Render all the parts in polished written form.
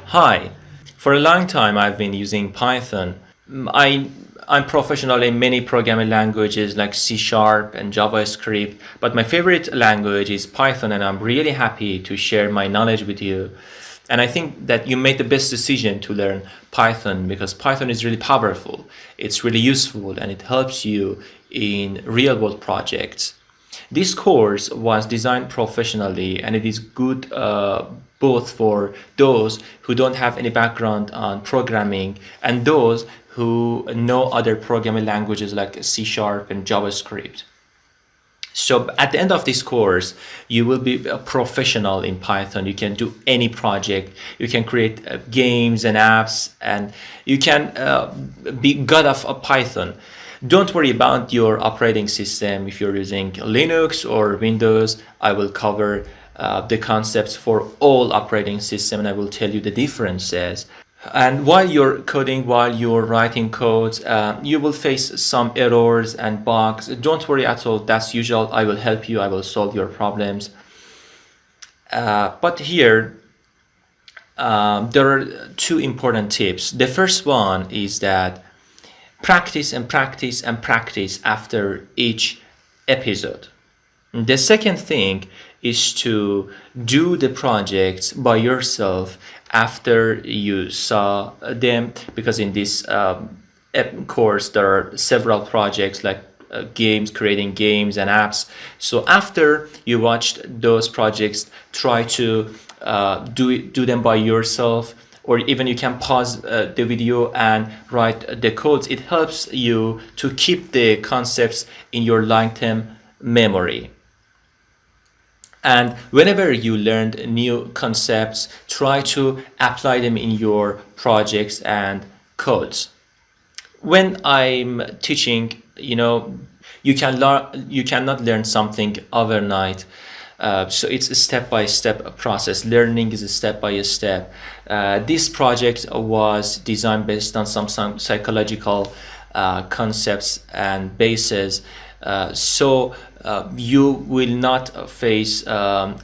Hi. For a long time, I've been using Python. I'm professional in many programming languages like C Sharp and JavaScript, but my favorite language is Python, and I'm really happy to share my knowledge with you. And I think that you made the best decision to learn Python because Python is really powerful, it's really useful, and it helps you in real world projects. This course was designed professionally and it is good both for those who don't have any background on programming and those who know other programming languages like C Sharp and JavaScript. So at the end of this course, you will be a professional in Python. You can do any project. You can create games and apps, and you can be god of Python. Don't worry about your operating system. If you're using Linux or Windows, I will cover the concepts for all operating system, and I will tell you the differences. And while you're coding, while you're writing codes, you will face some errors and bugs. Don't worry at all. That's usual. I will help you. I will solve your problems. But here, there are two important tips. The first one is that practice and practice and practice after each episode. The second thing is to do the projects by yourself after you saw them, because in this course there are several projects like creating games and apps. So after you watched those projects, try to do them by yourself, or even you can pause the video and write the codes. It helps you to keep the concepts in your long-term memory. And whenever you learned new concepts, try to apply them in your projects and codes. When I'm teaching, you cannot learn something overnight. So it's a step-by-step process. Learning is a step-by-step. This project was designed based on some psychological concepts and bases. So you will not face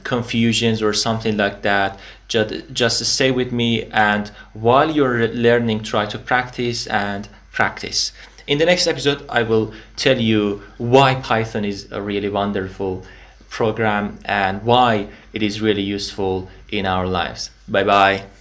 confusions or something like that. Just stay with me, and while you're learning, try to practice and practice. In the next episode, I will tell you why Python is a really wonderful program and why it is really useful in our lives. Bye bye.